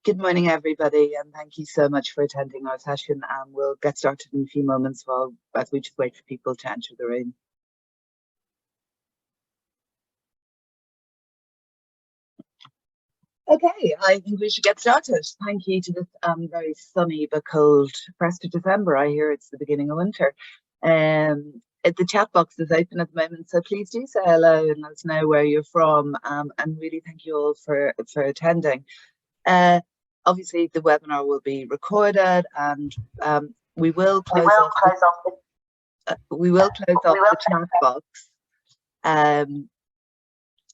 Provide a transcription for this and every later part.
Good morning, everybody, and thank you so much for attending our session. We'll get started in a few moments as we just wait for people to enter the room. Okay, I think we should get started. Thank you to this very sunny but cold 1st of December. I hear it's the beginning of winter. The chat box is open at the moment, so please do say hello and let us know where you're from. And really thank you all for attending. Obviously, the webinar will be recorded, and we will close off the chat box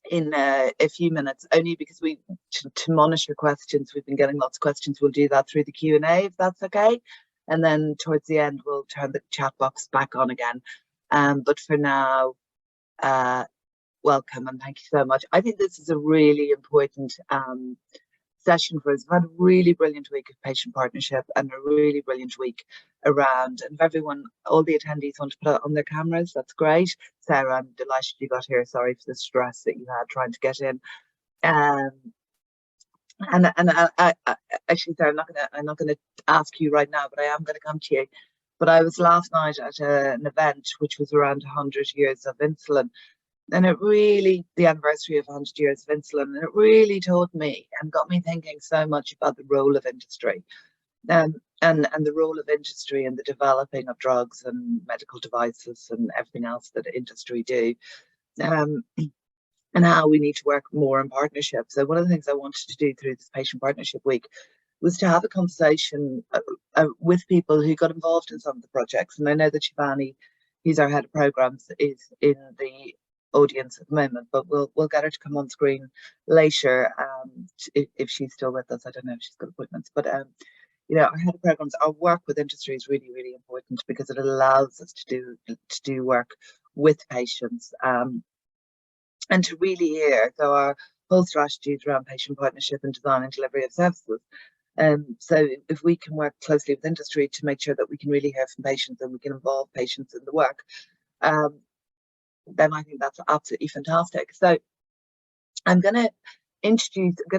in a few minutes, only because to monitor questions. We've been getting lots of questions. We'll do that through the Q&A, if that's okay, and then towards the end we'll turn the chat box back on again. But for now, welcome and thank you so much. I think this is a really important session for us. We've had a really brilliant week of patient partnership and a really brilliant week around. And if everyone, all the attendees want to put it on their cameras, that's great. Sarah, I'm delighted you got here. Sorry for the stress that you had trying to get in. I actually, Sarah, I'm not gonna ask you right now, but I am gonna come to you. But I was last night at an event which was around 100 years of insulin. And it really, the anniversary of 100 years of insulin, and it really taught me and got me thinking so much about the role of industry, and the role of industry in the developing of drugs and medical devices and everything else that industry do, and how we need to work more in partnership. So one of the things I wanted to do through this patient partnership week was to have a conversation with people who got involved in some of the projects. And I know that Shivani, who's our head of programs, is in the audience at the moment, but we'll get her to come on screen later if she's still with us. I don't know if she's got appointments, but you know, our head of programs, our work with industry is really, really important because it allows us to do work with patients and to really hear. So our whole strategy is around patient partnership and design and delivery of services. So if we can work closely with industry to make sure that we can really hear from patients and we can involve patients in the work, then I think that's absolutely fantastic. So I'm going to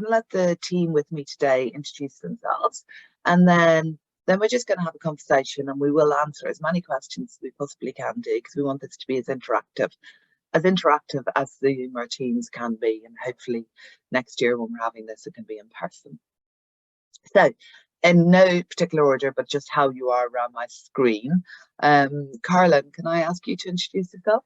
let the team with me today introduce themselves, and then we're just going to have a conversation, and we will answer as many questions as we possibly can do, because we want this to be as interactive as the Zoom teams can be, and hopefully next year when we're having this, it can be in person. So in no particular order, but just how you are around my screen. Carolyn, can I ask you to introduce yourself?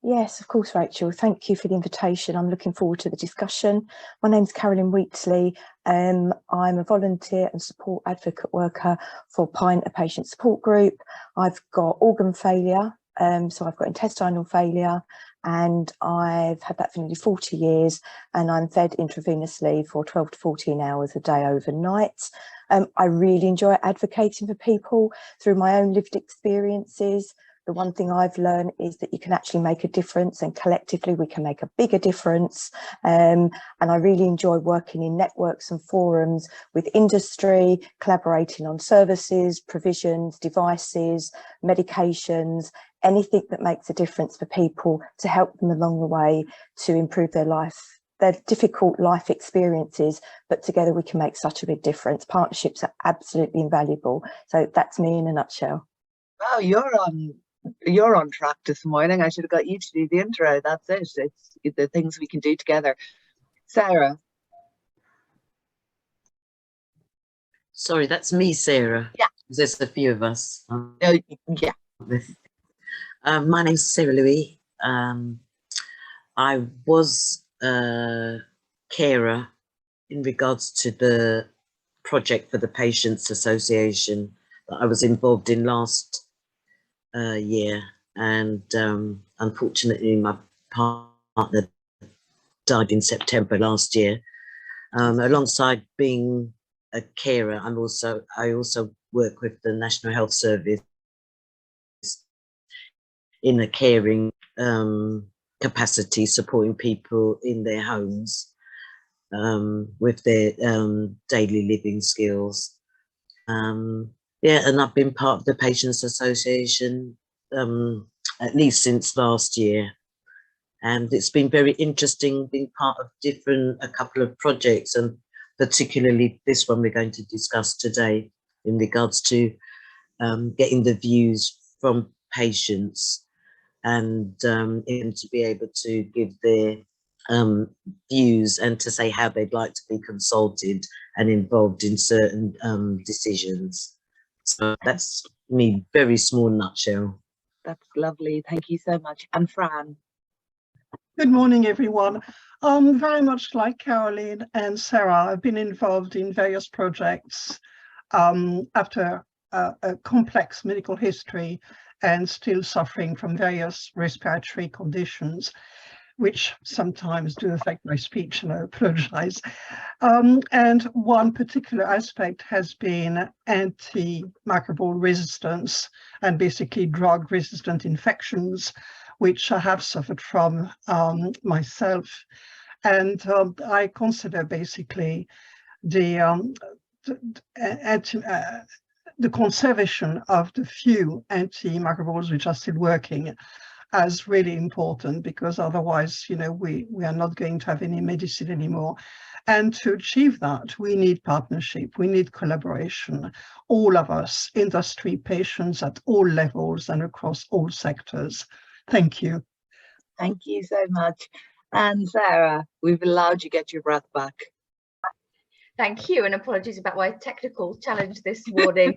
Yes, of course, Rachel. Thank you for the invitation. I'm looking forward to the discussion. My name's Carolyn Wheatley. I'm a volunteer and support advocate worker for Pint, a patient support group. I've got organ failure, so I've got intestinal failure, and I've had that for nearly 40 years, and I'm fed intravenously for 12 to 14 hours a day overnight. I really enjoy advocating for people through my own lived experiences. The one thing I've learned is that you can actually make a difference, and collectively we can make a bigger difference. And I really enjoy working in networks and forums with industry, collaborating on services, provisions, devices, medications, anything that makes a difference for people to help them along the way to improve their life, their difficult life experiences, but together we can make such a big difference. Partnerships are absolutely invaluable. So that's me in a nutshell. Wow, you're on track this morning. I should have got you to do the intro. That's it. It's the things we can do together. Sarah. Sorry, that's me, Sarah. Yeah. There's a few of us. Yeah. My name's Sarah Louis. I was a carer in regards to the project for the Patients Association that I was involved in last year, and unfortunately my partner died in September last year. Alongside being a carer, I also work with the National Health Service in a caring capacity, supporting people in their homes with their daily living skills. Yeah, and I've been part of the Patients Association at least since last year, and it's been very interesting being part of a couple of projects, and particularly this one we're going to discuss today in regards to getting the views from patients and to be able to give their views and to say how they'd like to be consulted and involved in certain decisions. So that's me, very small nutshell. That's lovely. Thank you so much. And Fran. Good morning, everyone. Very much like Caroline and Sarah, I've been involved in various projects after a complex medical history and still suffering from various respiratory conditions, which sometimes do affect my speech, and I apologize. And one particular aspect has been antimicrobial resistance and basically drug-resistant infections, which I have suffered from myself. And I consider basically the conservation of the few antimicrobials which are still working as really important, because otherwise, we are not going to have any medicine anymore. And to achieve that, we need partnership, we need collaboration, all of us, industry, patients at all levels and across all sectors. Thank you. Thank you so much. And Sarah, we've allowed you get your breath back. Thank you, and apologies about my technical challenge this morning.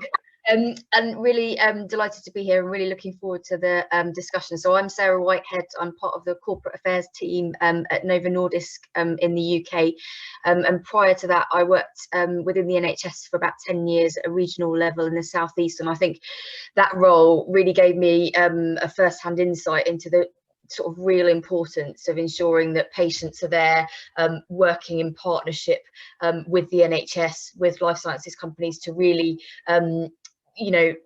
And really delighted to be here and really looking forward to the discussion. So I'm Sarah Whitehead. I'm part of the corporate affairs team at Novo Nordisk in the UK. And prior to that, I worked within the NHS for about 10 years at a regional level in the southeast. And I think that role really gave me a first-hand insight into the sort of real importance of ensuring that patients are there working in partnership with the NHS, with life sciences companies to really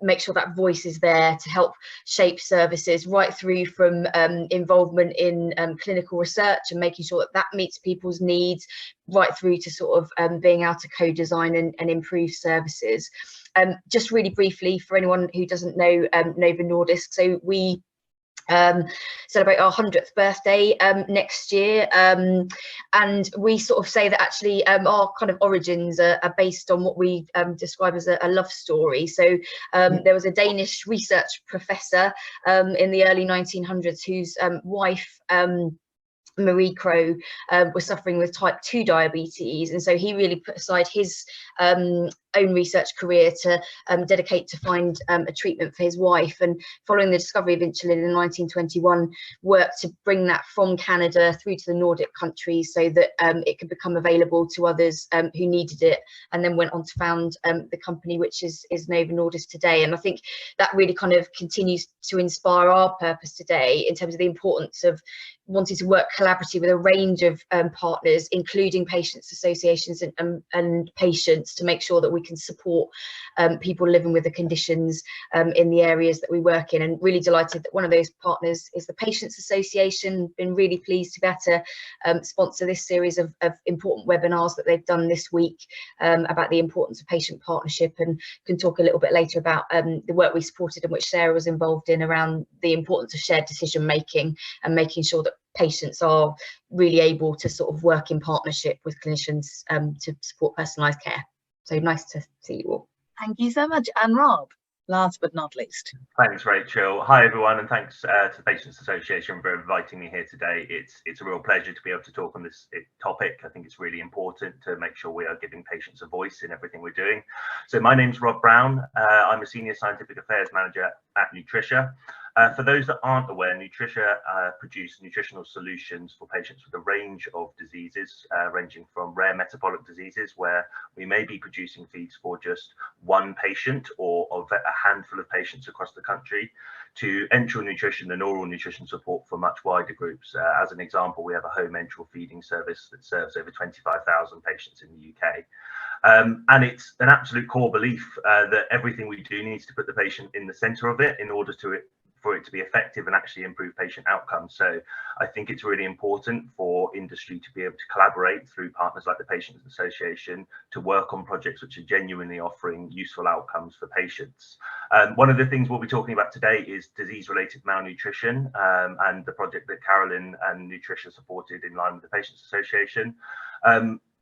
make sure that voice is there to help shape services, right through from involvement in clinical research and making sure that that meets people's needs, right through to sort of being able to co-design and improve services. Just really briefly, for anyone who doesn't know Novo Nordisk, so we celebrate our 100th birthday next year, and we sort of say that actually our kind of origins are based on what we describe as a love story. So there was a Danish research professor in the early 1900s whose wife Marie Crowe was suffering with type 2 diabetes, and so he really put aside his own research career to dedicate to find a treatment for his wife, and following the discovery of insulin in 1921 worked to bring that from Canada through to the Nordic countries so that it could become available to others who needed it, and then went on to found the company which is Novo Nordisk today. And I think that really kind of continues to inspire our purpose today in terms of the importance of wanting to work collaboratively with a range of partners, including patients associations and patients, to make sure that we can support people living with the conditions in the areas that we work in. And really delighted that one of those partners is the Patients Association. Been really pleased to be able to sponsor this series of important webinars that they've done this week about the importance of patient partnership, and can talk a little bit later about the work we supported and which Sarah was involved in around the importance of shared decision making and making sure that patients are really able to sort of work in partnership with clinicians to support personalised care. So nice to see you all. Thank you so much. And Rob, last but not least. Thanks, Rachel. Hi, everyone, and thanks to the Patients Association for inviting me here today. It's a real pleasure to be able to talk on this topic. I think it's really important to make sure we are giving patients a voice in everything we're doing. So my name's Rob Brown. I'm a Senior Scientific Affairs Manager at Nutricia. For those that aren't aware, Nutricia produce nutritional solutions for patients with a range of diseases, ranging from rare metabolic diseases, where we may be producing feeds for just one patient or of a handful of patients across the country, to enteral nutrition and oral nutrition support for much wider groups. As an example, we have a home enteral feeding service that serves over 25,000 patients in the UK. And it's an absolute core belief that everything we do needs to put the patient in the centre of it in order for it to be effective and actually improve patient outcomes. So I think it's really important for industry to be able to collaborate through partners like the Patients Association to work on projects which are genuinely offering useful outcomes for patients. One of the things we'll be talking about today is disease-related malnutrition, and the project that Carolyn and Nutricia supported in line with the Patients Association.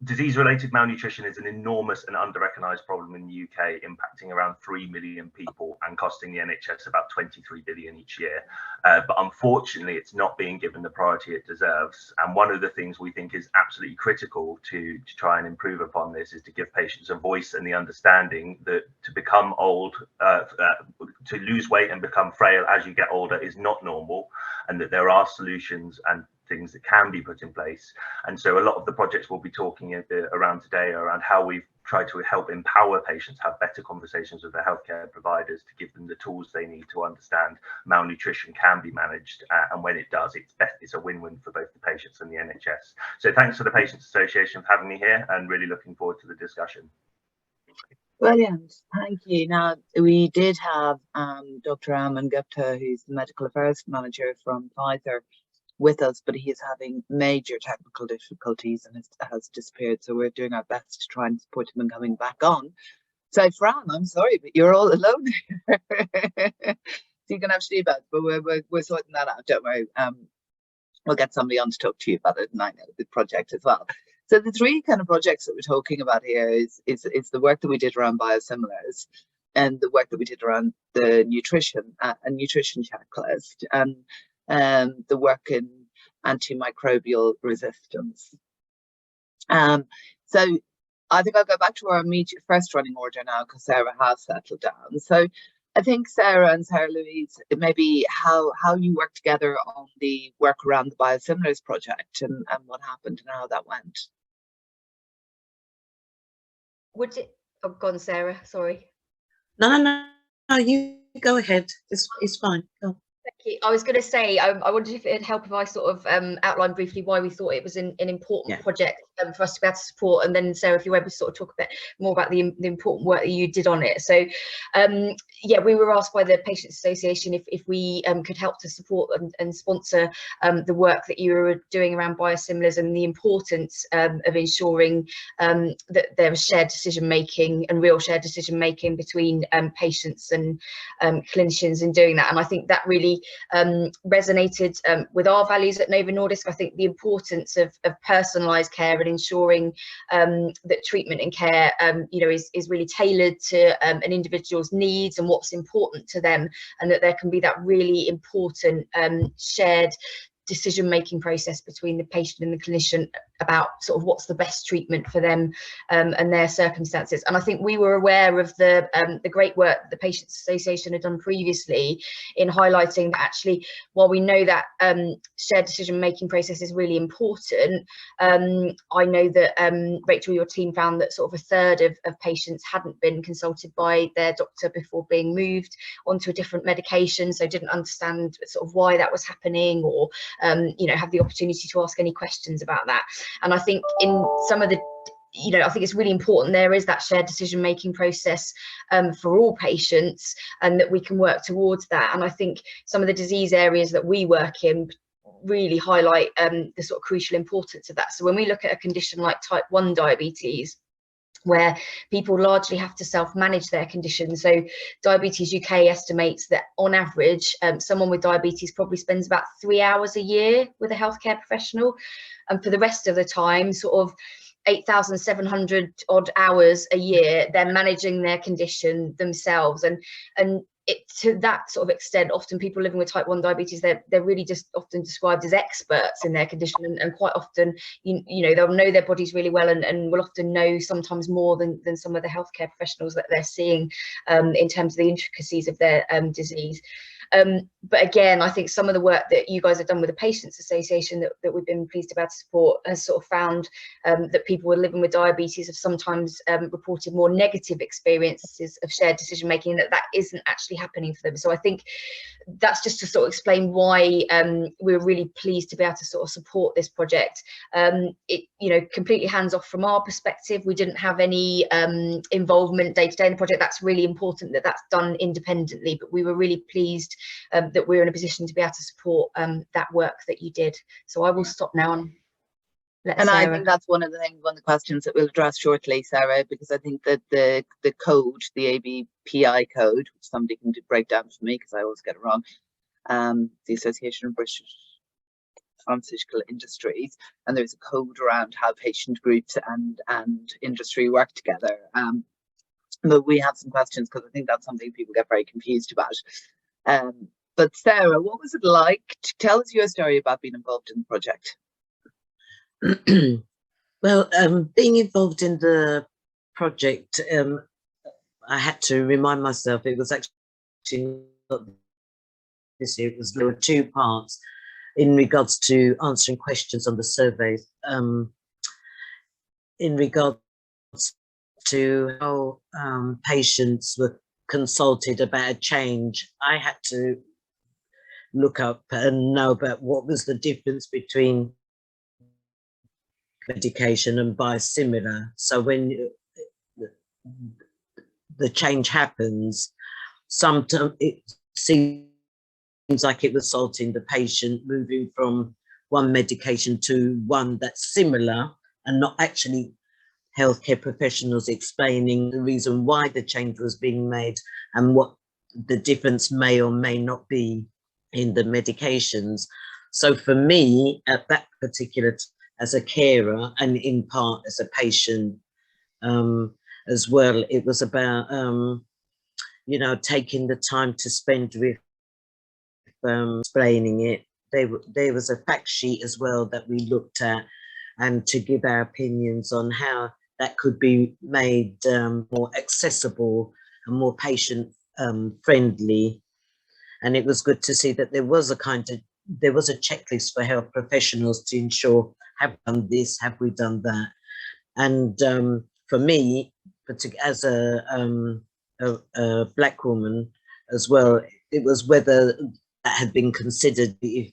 Disease-related malnutrition is an enormous and under-recognised problem in the UK, impacting around 3 million people and costing the NHS about 23 billion each year. But unfortunately, it's not being given the priority it deserves. And one of the things we think is absolutely critical to try and improve upon this is to give patients a voice and the understanding that to become old, to lose weight and become frail as you get older is not normal, and that there are solutions and things that can be put in place. And so a lot of the projects we'll be talking around today are around how we've tried to help empower patients, have better conversations with their healthcare providers to give them the tools they need to understand malnutrition can be managed, and when it does, it's a win-win for both the patients and the NHS. So thanks to the Patients Association for having me here, and really looking forward to the discussion. Brilliant, thank you. Now, we did have Dr. Aman Gupta, who's the Medical Affairs Manager from Pfizer, with us, but he is having major technical difficulties and has disappeared. So we're doing our best to try and support him in coming back on. So Fran, I'm sorry, but you're all alone here. So you can have Steve out, but we're sorting that out. Don't worry. We'll get somebody on to talk to you about it, and I know the project as well. So the three kind of projects that we're talking about here is the work that we did around biosimilars, and the work that we did around the nutrition, a nutrition checklist, and the work in antimicrobial resistance. So I think I'll go back to our immediate first running order now, because Sarah has settled down. So I think Sarah and Sarah Louise, maybe how you worked together on the work around the biosimilars project, and what happened and how that went. Would it? Oh, gone, Sarah. Sorry. No, you go ahead. It's fine. Go. Thank you. I was going to say, I wondered if it'd help if I sort of outline briefly why we thought it was an important project for us to be able to support, and then Sarah, if you're able to sort of talk a bit more about the important work that you did on it. So yeah, we were asked by the Patients Association if we could help to support and sponsor the work that you were doing around biosimilars, and the importance of ensuring that there was shared decision making and real shared decision making between patients and clinicians in doing that. And I think that really resonated with our values at Novo Nordisk. I think the importance of personalised care and ensuring that treatment and care is really tailored to an individual's needs and what's important to them, and that there can be that really important shared decision-making process between the patient and the clinician about sort of what's the best treatment for them and their circumstances. And I think we were aware of the great work that the Patients Association had done previously in highlighting that actually, while we know that shared decision-making process is really important, I know that Rachel, your team found that sort of a third of patients hadn't been consulted by their doctor before being moved onto a different medication, so didn't understand sort of why that was happening, or have the opportunity to ask any questions about that. And I think in some of the, I think it's really important there is that shared decision making process for all patients, and that we can work towards that. And I think some of the disease areas that we work in really highlight the sort of crucial importance of that. So when we look at a condition like type 1 diabetes, where people largely have to self-manage their condition. So Diabetes UK estimates that on average, someone with diabetes probably spends about 3 hours a year with a healthcare professional. And for the rest of the time, sort of 8,700 odd hours a year, they're managing their condition themselves. And to that sort of extent, often people living with type 1 diabetes, they're really just often described as experts in their condition, and quite often they'll know their bodies really well, and will often know sometimes more than some of the healthcare professionals that they're seeing in terms of the intricacies of their disease. But again, I think some of the work that you guys have done with the Patients Association that we've been pleased to be able to support has sort of found that people who are living with diabetes have sometimes reported more negative experiences of shared decision making, that isn't actually happening for them. So I think that's just to sort of explain why we're really pleased to be able to sort of support this project. It completely hands off from our perspective. We didn't have any involvement day to day in the project. That's really important that that's done independently, but we were really pleased that we're in a position to be able to support that work that you did. So I will stop now and let Sarah. I think that's one of the questions that we'll address shortly, Sarah, because I think that the code, the ABPI code, which somebody can break down for me because I always get it wrong, the Association of British pharmaceutical industries, and there's a code around how patient groups and industry work together. But we have some questions because I think that's something people get very confused about. But Sarah, what was it like? Tell us your story about being involved in the project. Well, being involved in the project, I had to remind myself it was actually not this year. There were two parts in regards to answering questions on the surveys. In regards to how patients were consulted about a change, I had to look up and know about what was the difference between medication and biosimilar. So when the change happens, sometimes it seems like it was assaulting the patient, moving from one medication to one that's similar, and not actually healthcare professionals explaining the reason why the change was being made and what the difference may or may not be in the medications. So for me, at that particular as a carer and in part as a patient as well, it was about you know, taking the time to spend with explaining it. There was a fact sheet as well that we looked at, and to give our opinions on how that could be made more accessible and more patient friendly. And it was good to see that there was a checklist for health professionals to ensure, have we done this, have we done that? And for me, as a Black woman as well, it was whether that had been considered, if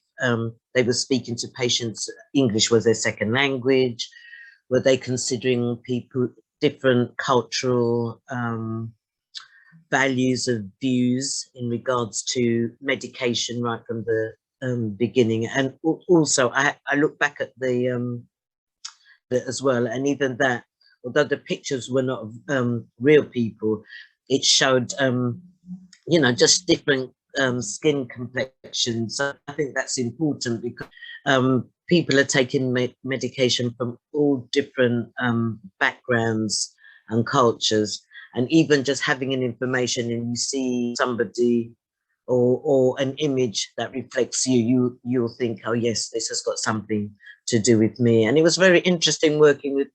they were speaking to patients, English was their second language. Were they considering people, different cultural values of views in regards to medication right from the beginning? And also, I look back at the as well, and even that, although the pictures were not of real people, it showed you know, just different skin complexions. So I think that's important because people are taking medication from all different backgrounds and cultures, and even just having an information and you see somebody or an image that reflects you'll think, oh yes, this has got something to do with me. And it was very interesting working with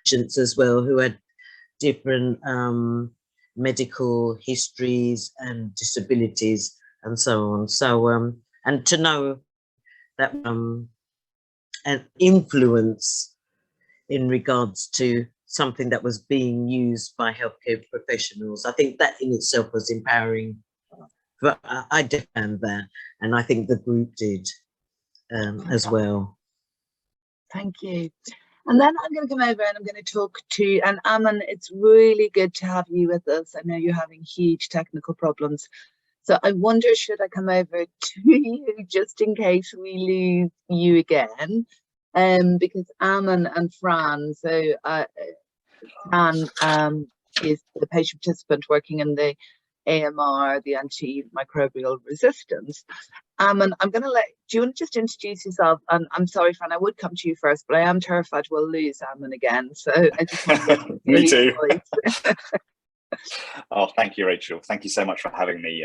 patients as well who had different medical histories and disabilities and so on. So and to know that an influence in regards to something that was being used by healthcare professionals, I think that in itself was empowering. But I did find that, and I think the group did as well. Thank you. And then I'm going to come over and I'm going to talk to, and Aman, it's really good to have you with us. I know you're having huge technical problems. So I wonder, should I come over to you just in case we lose you again? Because Aman and Fran, so Fran is the patient participant working in the AMR, the antimicrobial resistance. And I'm going to do you want to just introduce yourself? And I'm sorry, Fran, I would come to you first, but I am terrified we'll lose Aman again. So I just want to Me too. Oh, thank you, Rachel. Thank you so much for having me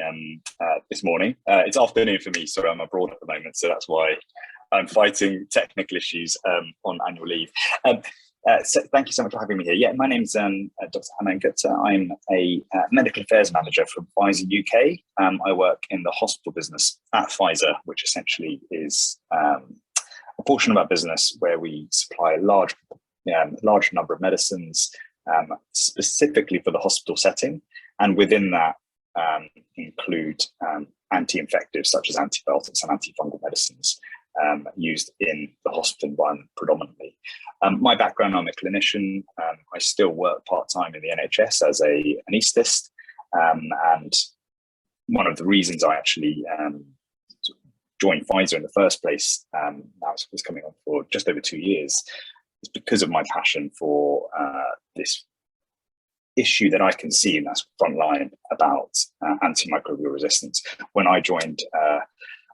this morning. It's afternoon for me, so I'm abroad at the moment, so that's why I'm fighting technical issues on annual leave. So thank you so much for having me here. Yeah, my name's Dr. Aman Gupta. I'm a medical affairs manager from Pfizer UK. I work in the hospital business at Pfizer, which essentially is a portion of our business where we supply a large number of medicines, specifically for the hospital setting, and within that include anti-infectives such as antibiotics and antifungal medicines used in the hospital environment predominantly. My background, I'm a clinician. I still work part-time in the NHS as an anaesthetist, and one of the reasons I actually joined Pfizer in the first place, that was coming on for just over 2 years, is because of my passion for this issue that I can see, and that's frontline about antimicrobial resistance. When I joined,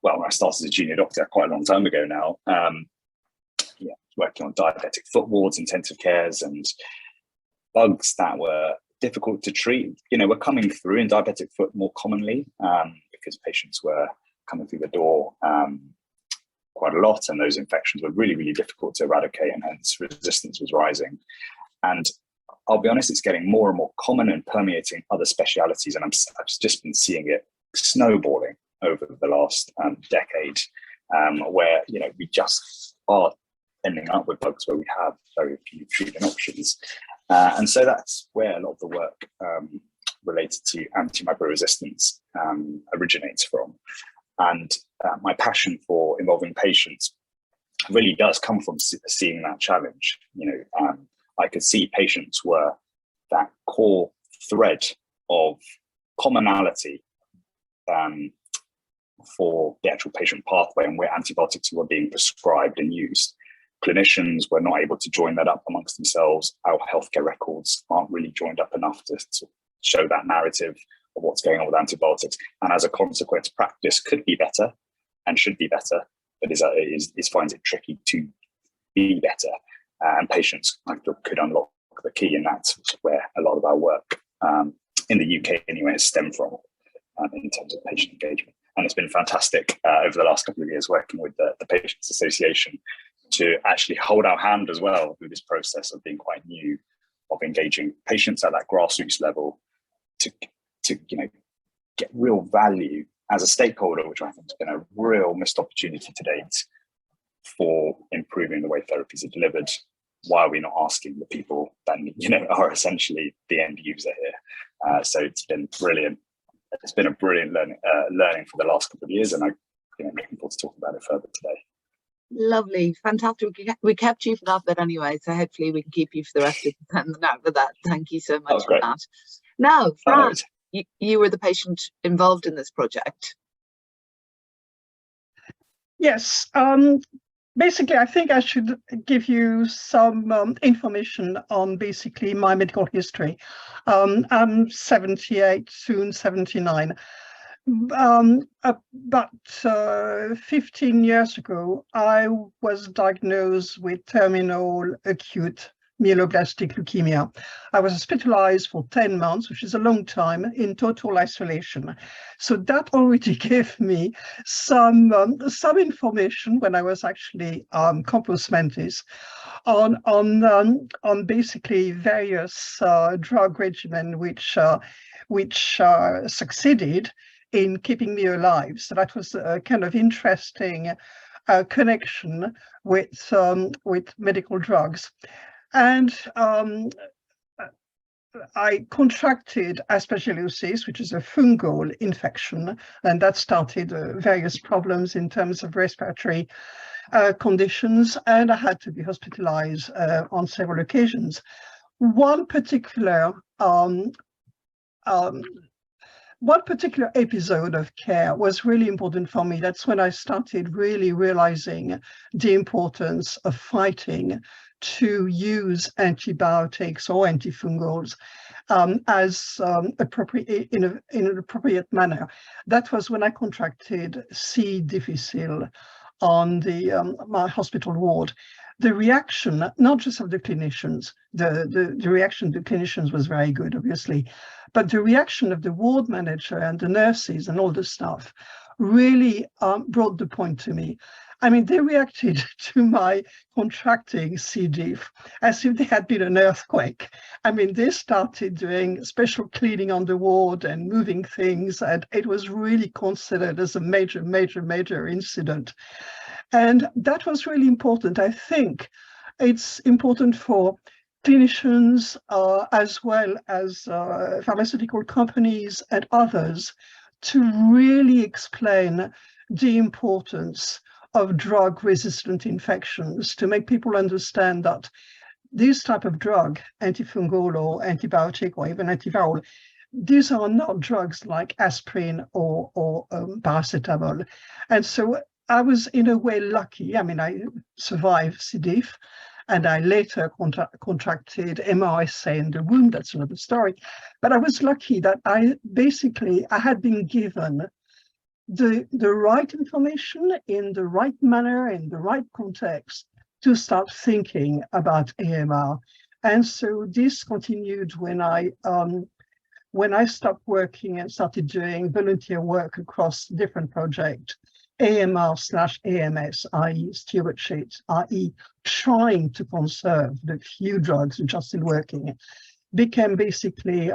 well, when I started as a junior doctor quite a long time ago now, working on diabetic foot wards, intensive cares, and bugs that were difficult to treat, were coming through in diabetic foot more commonly, because patients were coming through the door quite a lot, and those infections were really, really difficult to eradicate, and hence resistance was rising. And I'll be honest, it's getting more and more common and permeating other specialities, and I've just been seeing it snowballing over the last decade, where we just are ending up with bugs where we have very few treatment options. And so that's where a lot of the work related to antimicrobial resistance originates from. And my passion for involving patients really does come from seeing that challenge. I could see patients were that core thread of commonality for the actual patient pathway and where antibiotics were being prescribed and used. Clinicians were not able to join that up amongst themselves. Our healthcare records aren't really joined up enough to show that narrative of what's going on with antibiotics. And as a consequence, practice could be better and should be better, but finds it tricky to be better. And patients could unlock the key, and that's where a lot of our work in the UK anyway has stemmed from in terms of patient engagement. And it's been fantastic over the last couple of years working with the Patients Association to actually hold our hand as well through this process of being quite new, of engaging patients at that grassroots level to get real value as a stakeholder, which I think has been a real missed opportunity to date for improving the way therapies are delivered. Why are we not asking the people that are essentially the end user here? So it's been brilliant. It's been a brilliant learning for the last couple of years, and I'm looking forward to talking about it further today. Lovely, fantastic. We kept you for that bit anyway, so hopefully we can keep you for the rest of the time now with that. Thank you so much for that. Now, Fran, you were the patient involved in this project. Yes. Basically, I think I should give you some information on basically my medical history. I'm 78, soon 79. About 15 years ago, I was diagnosed with terminal acute myeloblastic leukemia. I was hospitalized for 10 months, which is a long time, in total isolation. So that already gave me some information when I was actually compos mentis on basically various drug regimen which succeeded in keeping me alive. So that was a kind of interesting connection with medical drugs. And I contracted aspergillosis, which is a fungal infection, and that started various problems in terms of respiratory conditions, and I had to be hospitalized on several occasions. One particular episode of care was really important for me. That's when I started really realizing the importance of fighting to use antibiotics or antifungals as appropriate in an appropriate manner. That was when I contracted C. difficile on my hospital ward. The reaction, not just of the clinicians, the reaction of the clinicians was very good, obviously, but the reaction of the ward manager and the nurses and all the staff really brought the point to me. I mean, they reacted to my contracting C. diff as if there had been an earthquake. I mean, they started doing special cleaning on the ward and moving things, and it was really considered as a major, major, major incident. And that was really important. I think it's important for clinicians as well as pharmaceutical companies and others to really explain the importance of drug-resistant infections, to make people understand that this type of drug, antifungal or antibiotic or even antiviral, these are not drugs like aspirin or paracetamol. And so I was in a way lucky. I mean, I survived C. diff, and I later contracted MRSA in the womb. That's another story. But I was lucky that I had been given the right information in the right manner, in the right context, to start thinking about AMR. And so this continued when I stopped working and started doing volunteer work across different projects, AMR/AMS, i.e. stewardship, i.e. trying to conserve the few drugs which are still working, became basically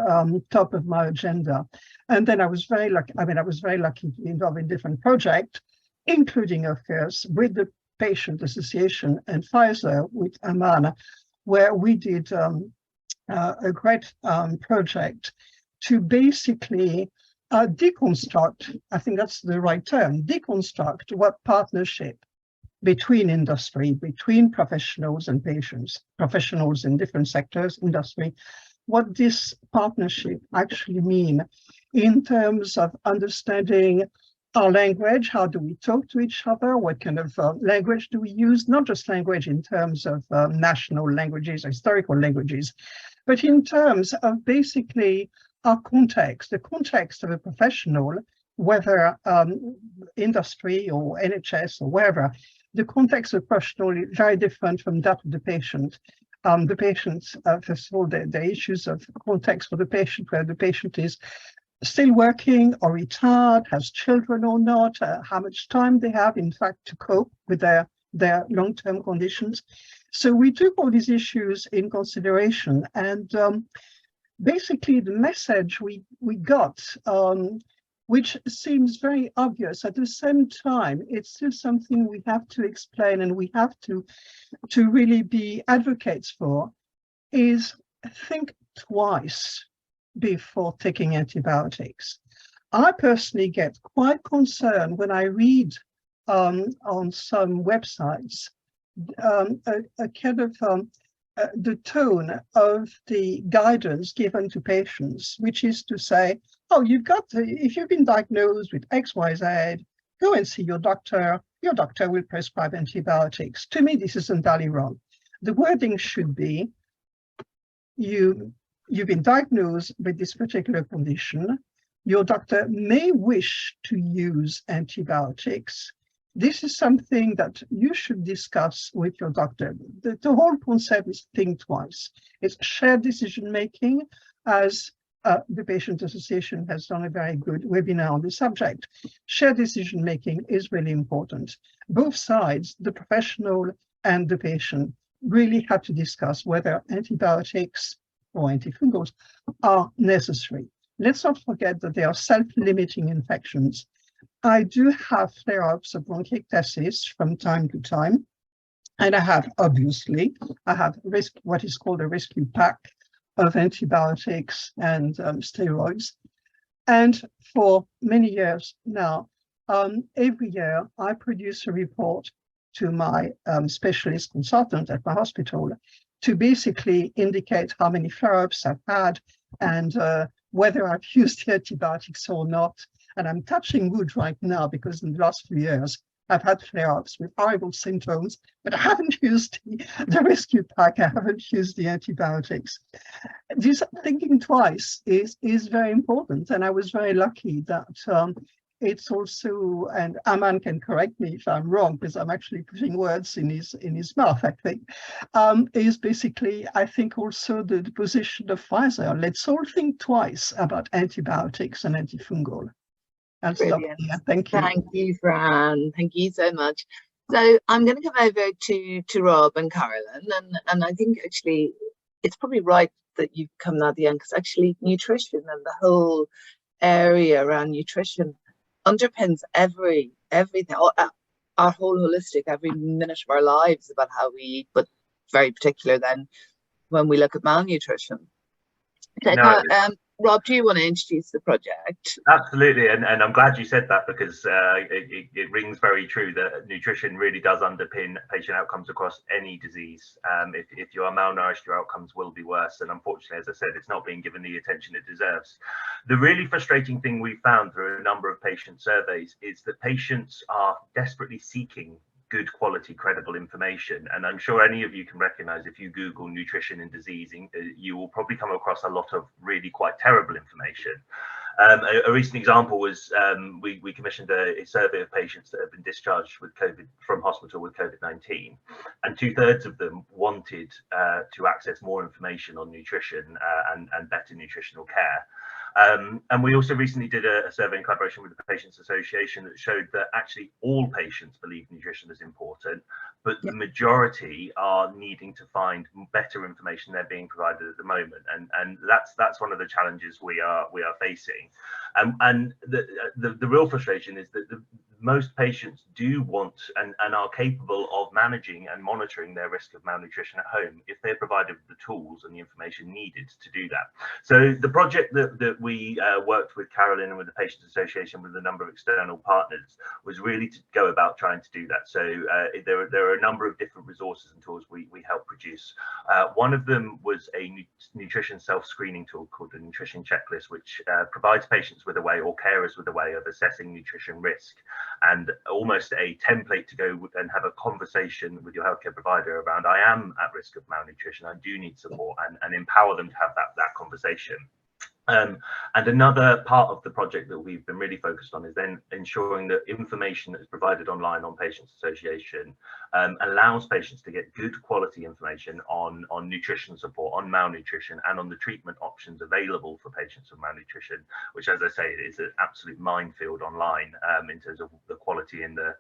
top of my agenda. And then I was very lucky, I was very lucky to be involved in different projects, including, of course, with the Patient Association and Pfizer with Aman, where we did a great project to basically deconstruct, I think that's the right term, deconstruct what partnership between industry, between professionals and patients, professionals in different sectors, industry, what this partnership actually mean in terms of understanding our language, how do we talk to each other, what kind of language do we use, not just language in terms of national languages, historical languages, but in terms of basically our context, the context of a professional, whether industry or NHS or wherever. The context of professional is very different from that of the patient. The patients, first of all, the issues of context for the patient, where the patient is still working or retired, has children or not, how much time they have, in fact, to cope with their long-term conditions. So we took all these issues in consideration, and basically the message we got, which seems very obvious, at the same time, it's still something we have to explain and we have to really be advocates for, is think twice before taking antibiotics. I personally get quite concerned when I read on some websites a kind of the tone of the guidance given to patients, which is to say, oh, if you've been diagnosed with XYZ, go and see your doctor will prescribe antibiotics. To me, this is entirely wrong. The wording should be, you've been diagnosed with this particular condition, your doctor may wish to use antibiotics. This is something that you should discuss with your doctor. The whole concept is think twice. It's shared decision-making, as the Patient Association has done a very good webinar on the subject. Shared decision-making is really important. Both sides, the professional and the patient, really have to discuss whether antibiotics or antifungals are necessary. Let's not forget that they are self-limiting infections. I do have flare-ups of bronchiectasis from time to time, and I have what is called a rescue pack of antibiotics and steroids. And for many years now, every year I produce a report to my specialist consultant at my hospital to basically indicate how many flare-ups I've had and whether I've used the antibiotics or not. And I'm touching wood right now because in the last few years, I've had flare-ups with horrible symptoms, but I haven't used the rescue pack, I haven't used the antibiotics. This thinking twice is very important. And I was very lucky that it's also, and Aman can correct me if I'm wrong, because I'm actually putting words in his mouth, I think, is basically, I think, also the position of Pfizer. Let's all think twice about antibiotics and antifungal. I'll stop here. Thank you. Thank you, Fran. Thank you so much. So I'm going to come over to Rob and Carolyn, and I think actually it's probably right that you've come now at the end, because actually nutrition and the whole area around nutrition underpins everything, our whole holistic, every minute of our lives about how we eat, but very particular then when we look at malnutrition. So, no. Rob, do you want to introduce the project? Absolutely, and I'm glad you said that, because it rings very true that nutrition really does underpin patient outcomes across any disease. If you are malnourished, your outcomes will be worse, and unfortunately, as I said, it's not being given the attention it deserves. The really frustrating thing we found through a number of patient surveys is that patients are desperately seeking good quality, credible information. And I'm sure any of you can recognize, if you Google nutrition and disease, you will probably come across a lot of really quite terrible information. A recent example was we commissioned a survey of patients that have been discharged with COVID from hospital with COVID-19, and 2/3 of them wanted to access more information on nutrition and better nutritional care. And we also recently did a survey in collaboration with the Patients Association that showed that actually all patients believe nutrition is important, but the majority are needing to find better information they're being provided at the moment, and that's one of the challenges we are facing. And the real frustration is that most patients do want and are capable of managing and monitoring their risk of malnutrition at home if they're provided with the tools and the information needed to do that. So the project that we worked with Carolyn and with the Patients Association with a number of external partners was really to go about trying to do that. So there are a number of different resources and tools we helped produce. One of them was a nutrition self-screening tool called the Nutrition Checklist, which provides patients with a way, or carers with a way, of assessing nutrition risk, and almost a template to go and have a conversation with your healthcare provider around, I am at risk of malnutrition, I do need support, and empower them to have that conversation. And another part of the project that we've been really focused on is then ensuring that information that is provided online on Patients Association allows patients to get good quality information on nutrition support, on malnutrition, and on the treatment options available for patients with malnutrition, which, as I say, is an absolute minefield online in terms of the quality and the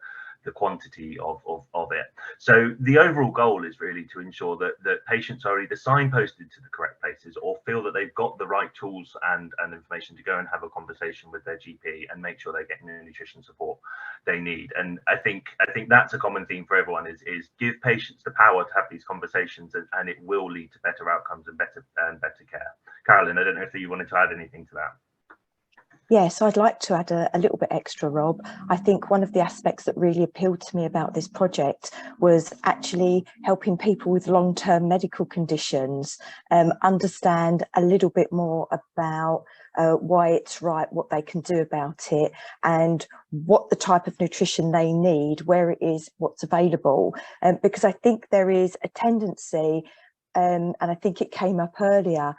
quantity of it. So the overall goal is really to ensure that patients are either signposted to the correct places or feel that they've got the right tools and information to go and have a conversation with their GP and make sure they're getting the nutrition support they need. And I think that's a common theme for everyone, is give patients the power to have these conversations, and it will lead to better outcomes and better care. Carolyn, I don't know if you wanted to add anything to that. Yes, I'd like to add a little bit extra, Rob. I think one of the aspects that really appealed to me about this project was actually helping people with long-term medical conditions understand a little bit more about why it's right, what they can do about it, and what the type of nutrition they need, where it is, what's available. Because I think there is a tendency, and I think it came up earlier,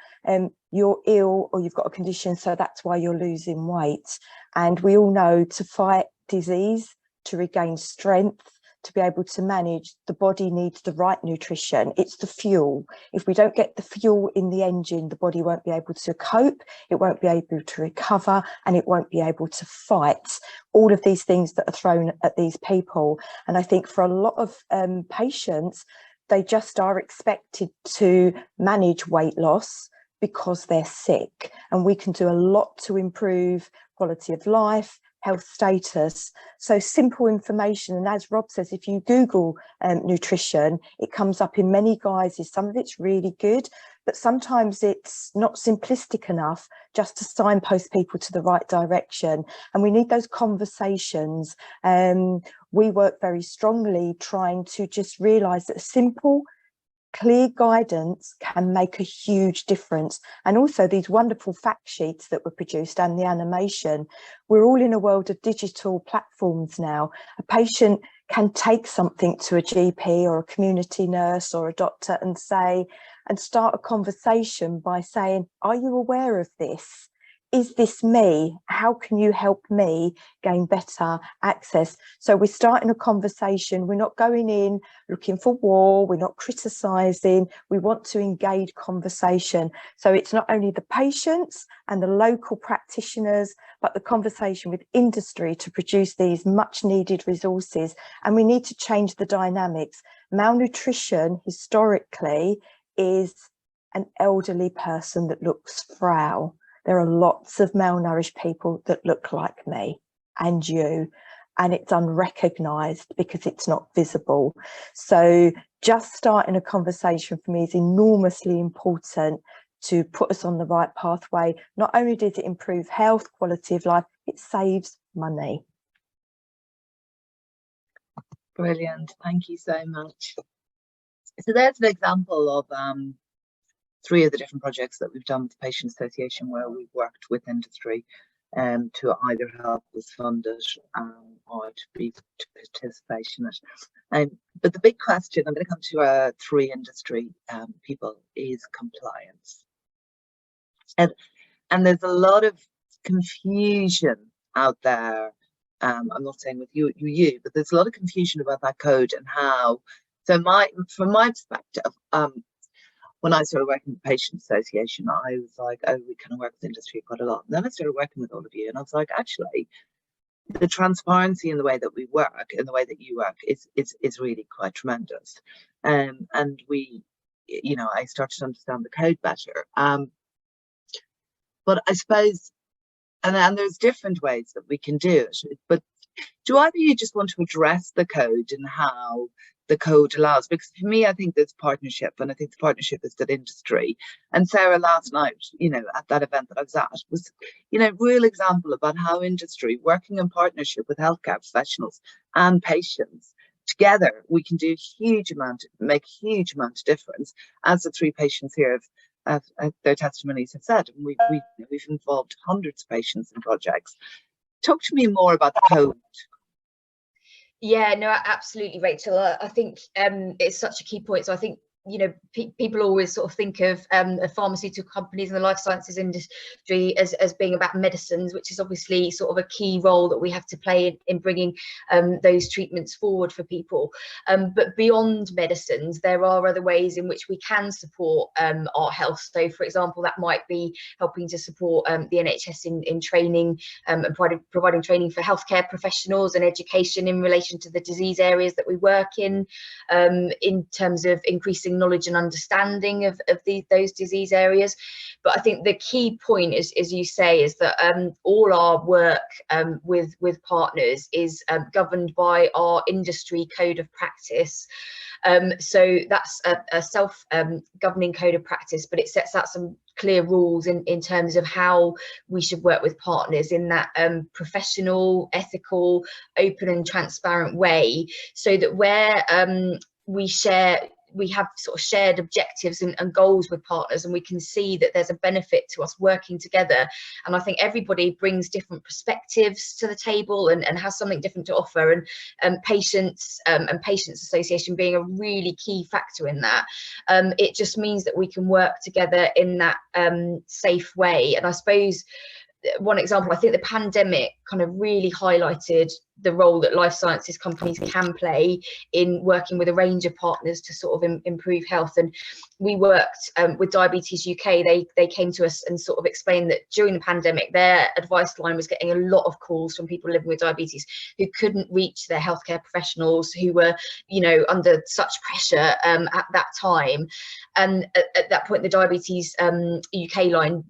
you're ill or you've got a condition, so that's why you're losing weight. And we all know, to fight disease, to regain strength, to be able to manage, the body needs the right nutrition. It's the fuel. If we don't get the fuel in the engine, the body won't be able to cope, it won't be able to recover, and it won't be able to fight all of these things that are thrown at these people. And I think for a lot of patients, they just are expected to manage weight loss because they're sick, and we can do a lot to improve quality of life, health status. So simple information, and as Rob says, if you Google nutrition, it comes up in many guises. Some of it's really good, but sometimes it's not simplistic enough just to signpost people to the right direction, and we need those conversations. We work very strongly trying to just realise that simple, clear guidance can make a huge difference. And also these wonderful fact sheets that were produced and the animation. We're all in a world of digital platforms now. A patient can take something to a GP or a community nurse or a doctor and start a conversation by saying, are you aware of this? Is this me? How can you help me gain better access? So we're starting a conversation. We're not going in looking for war. We're not criticising. We want to engage conversation. So it's not only the patients and the local practitioners, but the conversation with industry to produce these much needed resources. And we need to change the dynamics. Malnutrition historically is an elderly person that looks frail. There are lots of malnourished people that look like me and you, and it's unrecognised because it's not visible. So just starting a conversation for me is enormously important to put us on the right pathway. Not only does it improve health, quality of life, it saves money. Brilliant, thank you so much. So there's an example of 3 of the different projects that we've done with the Patient Association, where we've worked with industry to either help us fund it or to participate in it. But the big question, I'm going to come to 3 industry people, is compliance. And there's a lot of confusion out there. I'm not saying with you, but there's a lot of confusion about that code and how. So from my perspective, when I started working with the Patient Association, I was like, oh, we kind of work with industry quite a lot. And then I started working with all of you, and I was like, actually, the transparency in the way that we work, in the way that you work, is really quite tremendous. And we, you know, I started to understand the code better. But I suppose, and there's different ways that we can do it. But do either of you just want to address the code and how the code allows? Because for me, I think there's partnership, and I think the partnership is that industry. And Sarah, last night, you know, at that event that I was at, was, you know, real example about how industry, working in partnership with healthcare professionals and patients, together we can do make a huge amount of difference, as the 3 patients here have their testimonies have said. And we've involved hundreds of patients in projects. Talk to me more about the code. Yeah, no, absolutely, Rachel. I think it's such a key point. So I think, you know, people always sort of think of pharmaceutical companies and the life sciences industry as being about medicines, which is obviously sort of a key role that we have to play in bringing those treatments forward for people. But beyond medicines, there are other ways in which we can support our health. So, for example, that might be helping to support the NHS in training and providing training for healthcare professionals and education in relation to the disease areas that we work in terms of increasing knowledge and understanding of those disease areas. But I think the key point is, as you say, is that all our work with partners is governed by our industry code of practice. So that's a self-governing code of practice, but it sets out some clear rules in terms of how we should work with partners in that professional, ethical, open and transparent way, so that where we have sort of shared objectives and goals with partners, and we can see that there's a benefit to us working together. And I think everybody brings different perspectives to the table and has something different to offer, and patients and Patients Association being a really key factor in that. It just means that we can work together in that safe way. And I suppose one example, I think the pandemic kind of really highlighted the role that life sciences companies can play in working with a range of partners to sort of improve health. And we worked with Diabetes UK. They came to us and sort of explained that during the pandemic, their advice line was getting a lot of calls from people living with diabetes who couldn't reach their healthcare professionals, who were, you know, under such pressure at that time. And at that point, the Diabetes UK line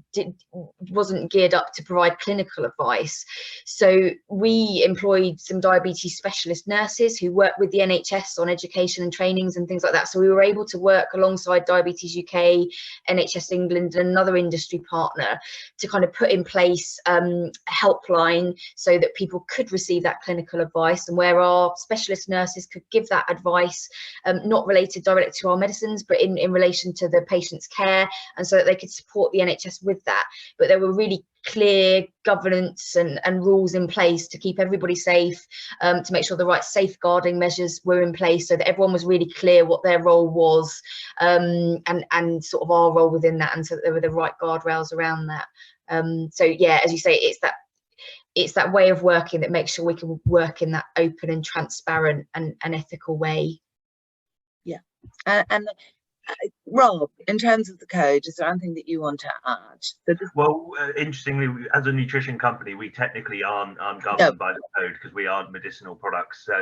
wasn't geared up to provide clinical advice. So we employed some diabetes specialist nurses who work with the NHS on education and trainings and things like that. So we were able to work alongside Diabetes UK, NHS England, and another industry partner to kind of put in place a helpline so that people could receive that clinical advice, and where our specialist nurses could give that advice, not related directly to our medicines, but in relation to the patient's care, and so that they could support the NHS with that. But there were really clear governance and rules in place to keep everybody safe, to make sure the right safeguarding measures were in place, so that everyone was really clear what their role was, and sort of our role within that, and so that there were the right guardrails around that. So yeah, as you say, it's that way of working that makes sure we can work in that open and transparent and ethical way. Yeah. And Rob, in terms of the code, is there anything that you want to add? Well, interestingly, as a nutrition company, we technically aren't governed by the code because we aren't medicinal products. So,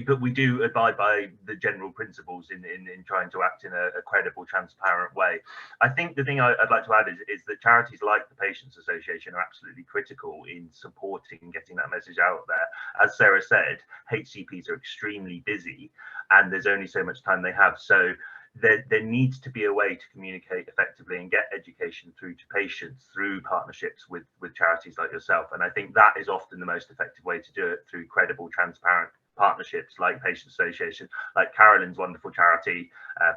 but we do abide by the general principles in trying to act in a credible, transparent way. I think the thing I'd like to add is that charities like the Patients Association are absolutely critical in supporting getting that message out there. As Sarah said, HCPs are extremely busy, and there's only so much time they have. So there needs to be a way to communicate effectively and get education through to patients through partnerships with charities like yourself. And I think that is often the most effective way to do it, through credible, transparent partnerships like Patient Association, like Carolyn's wonderful charity,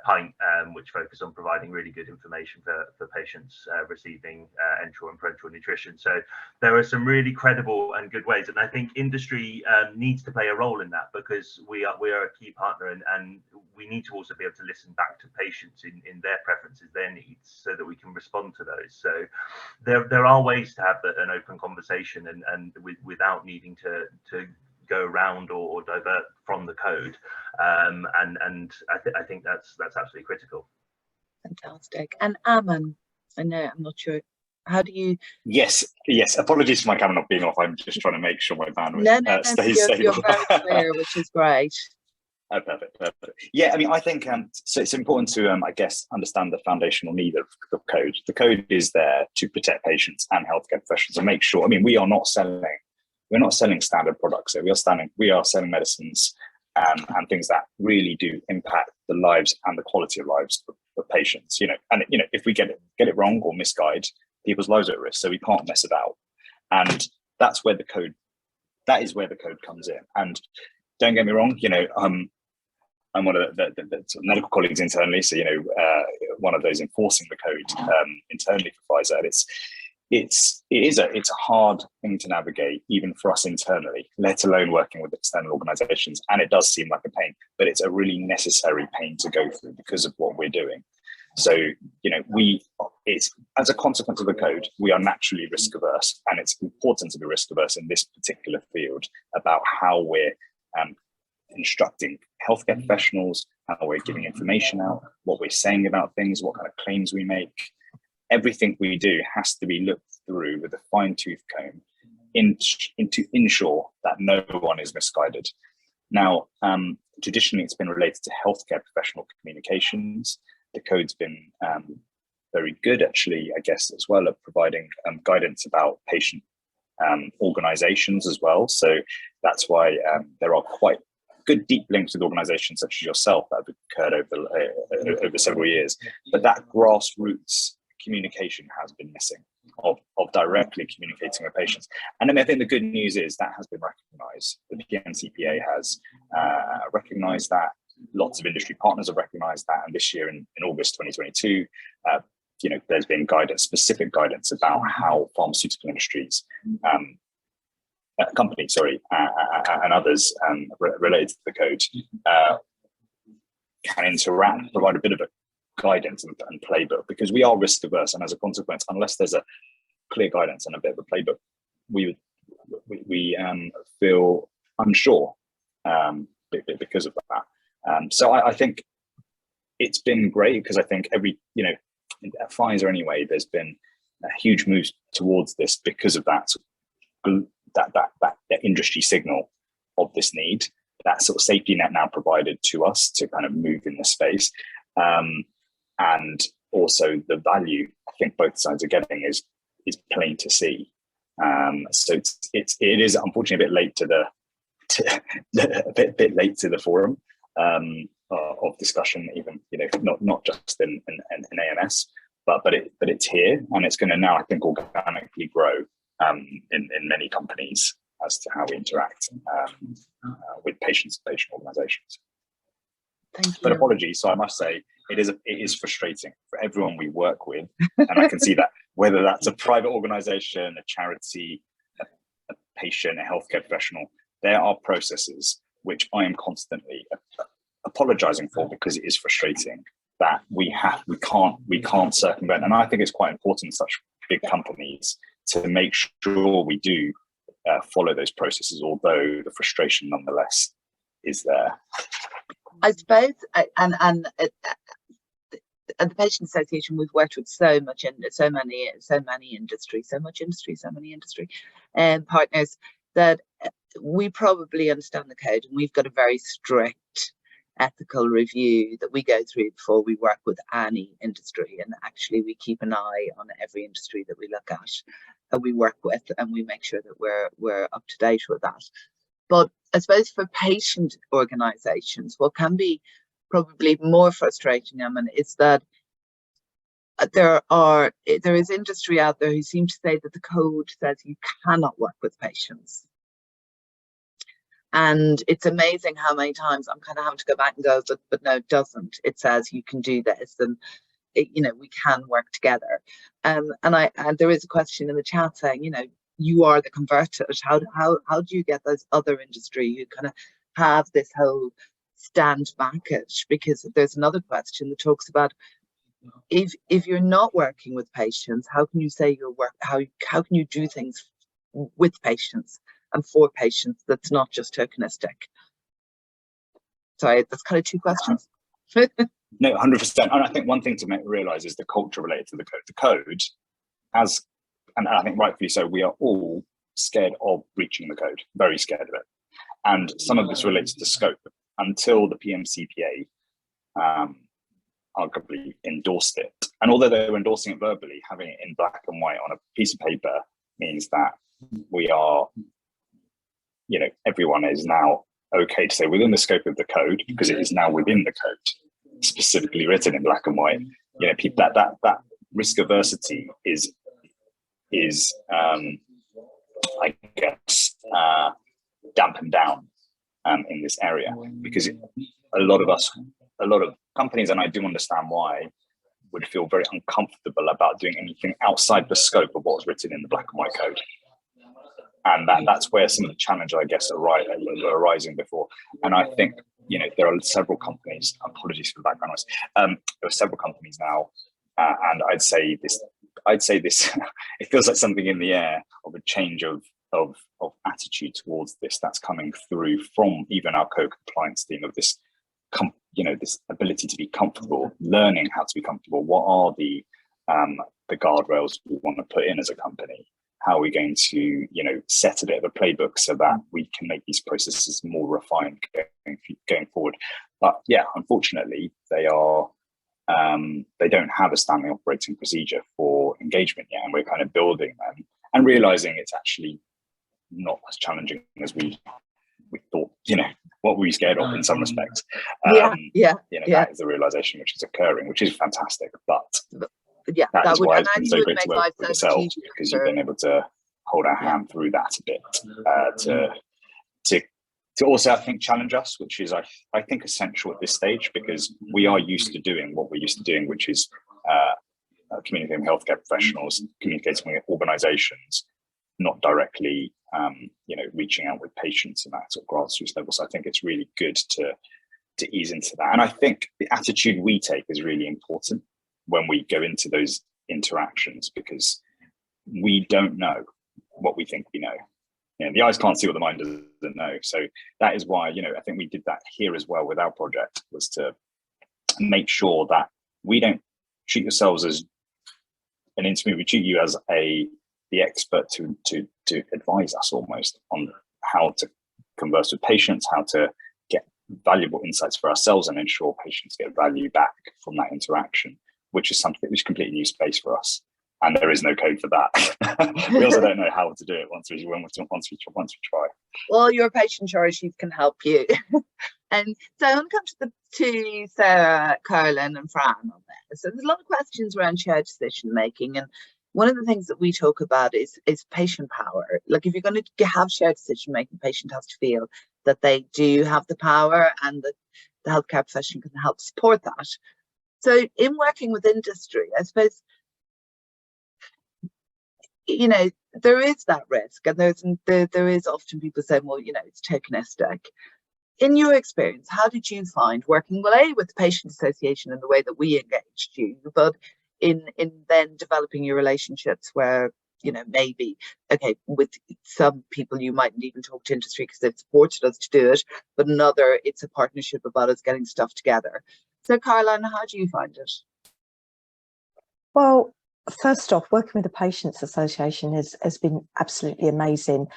Pint, which focus on providing really good information for patients receiving enteral and parenteral nutrition. So there are some really credible and good ways, and I think industry needs to play a role in that, because we are a key partner, and we need to also be able to listen back to patients in their preferences, their needs, so that we can respond to those. So there are ways to have an open conversation and without needing to go around or divert from the code, and I think that's absolutely critical. Fantastic. And Aman, I know, I'm not sure, how do you? Yes. Apologies for my camera not being off. I'm just trying to make sure my bandwidth stays stable. You're very clear, which is great. Oh, perfect. Yeah, I mean, I think so. It's important to, I guess, understand the foundational need of code. The code is there to protect patients and healthcare professionals and make sure. I mean, we're not selling standard products. So we are selling medicines and things that really do impact the lives and the quality of lives of patients. And if we get it wrong or misguide, people's lives are at risk. So we can't mess about. And that's where the code. That is where the code comes in. And don't get me wrong. I'm one of the sort of medical colleagues internally, so one of those enforcing the code internally for Pfizer. It's a hard thing to navigate, even for us internally, let alone working with external organisations. And it does seem like a pain, but it's a really necessary pain to go through because of what we're doing. So it's as a consequence of the code, we are naturally risk averse, and it's important to be risk averse in this particular field about how we're instructing healthcare professionals, how we're giving information out, what we're saying about things, what kind of claims we make. Everything we do has to be looked through with a fine-tooth comb to ensure that no one is misguided. Now, traditionally, it's been related to healthcare professional communications. The code's been very good, actually, I guess, as well, at providing guidance about patient organizations as well. So that's why there are quite good deep links with organizations such as yourself that have occurred over several years. But that grassroots communication has been missing of directly communicating with patients. And I mean, I think the good news is that has been recognized. The PMCPA has recognized that. Lots of industry partners have recognized that. And this year in August 2022, there's been specific guidance about how pharmaceutical industries companies, and others related to the code can interact, provide a bit of a guidance and playbook, because we are risk averse, and as a consequence, unless there's a clear guidance and a bit of a playbook, we feel unsure because of that. So I think it's been great, because I think at Pfizer anyway, there's been a huge move towards this because of that industry signal of this need, that sort of safety net now provided to us to kind of move in this space, and also the value I think both sides are getting is plain to see. So it is unfortunately a bit late to the bit late to the forum of discussion, even not just in AMS, but it's here, and it's going to now, I think, organically grow in many companies as to how we interact with patients and patient organizations. Thank you. But apologies, so I must say it is frustrating for everyone we work with, and I can see that whether that's a private organization, a charity, a patient, a healthcare professional, there are processes which I am constantly apologizing for, because it is frustrating that we can't circumvent. And I think it's quite important in such big companies to make sure we do follow those processes, although the frustration nonetheless is there. I suppose, and at the Patient Association, we've worked with so many industries, partners, that we probably understand the code, and we've got a very strict ethical review that we go through before we work with any industry. And actually, we keep an eye on every industry that we look at and we work with, and we make sure that we're up to date with that. But I suppose for patient organizations, what can be probably more frustrating, is that there is industry out there who seem to say that the code says you cannot work with patients. And it's amazing how many times I'm kind of having to go back and go, but no, it doesn't. It says you can do this, and you know, we can work together. And there is a question in the chat saying, you know, you are the converted. How do you get those other industry who kind of have this whole stand package? Because there's another question that talks about, if you're not working with patients, how can you say your work? How can you do things with patients and for patients that's not just tokenistic? Sorry, that's kind of two questions. No, 100%. And I think one thing to realise is the culture related to the code. The code has, and I think rightfully so, we are all scared of breaching the code, very scared of it. And some of this relates to scope. Until the PMCPA arguably endorsed it. And although they were endorsing it verbally, having it in black and white on a piece of paper means that we are, you know, everyone is now okay to say within the scope of the code, because it is now within the code, specifically written in black and white. You know, people that risk aversity is I guess dampened down in this area, because a lot of companies, and I do understand why, would feel very uncomfortable about doing anything outside the scope of what's written in the black and white code. And that's where some of the challenge, I guess, were arising before. And I think, you know, there are several companies, apologies for the background noise, there are several companies now, and I'd say this, it feels like something in the air of a change of attitude towards this that's coming through from even our co-compliance team, of this, you know, this ability to be comfortable, learning how to be comfortable. What are the guardrails we want to put in as a company? How are we going to, you know, set a bit of a playbook so that we can make these processes more refined going forward? But yeah, unfortunately, they don't have a standing operating procedure for engagement yet, and we're kind of building them and realizing it's actually not as challenging as we thought. You know, what were we scared of in some respects? That is the realization which is occurring, which is fantastic. But yeah, that is why it's been so great to work with yourselves, because you've been able to hold our hand through that a bit, to also, I think, challenge us, which is I think essential at this stage, because we are used to doing what we're used to doing, which is communicating with healthcare professionals, communicating with organisations, not directly, you know, reaching out with patients and that sort of grassroots level. So I think it's really good to ease into that. And I think the attitude we take is really important when we go into those interactions, because we don't know what we think we know. You know, the eyes can't see what the mind doesn't know. So that is why, you know, I think we did that here as well with our project, was to make sure that we don't treat yourselves as an intermediary. We treat you as the expert to advise us almost on how to converse with patients, how to get valuable insights for ourselves and ensure patients get value back from that interaction, which is something which is completely new space for us. And there is no code for that. We also don't know how to do it once we try. Well, your patient charge sheet can help you. And so I want to come to Sarah, Caroline and Fran on this. So there's a lot of questions around shared decision making, and one of the things that we talk about is patient power. Like, if you're going to have shared decision making, the patient has to feel that they do have the power, and that the healthcare profession can help support that. So in working with industry, I suppose, you know, there is that risk, and there is often people saying, well, you know, it's tokenistic. In your experience, how did you find working, well, with the patient association and the way that we engaged you, but in then developing your relationships where, you know, maybe, okay, with some people you mightn't even talk to industry because they've supported us to do it, but another, it's a partnership about us getting stuff together. So Caroline, how do you find it? Well, first off, working with the Patients Association has been absolutely amazing,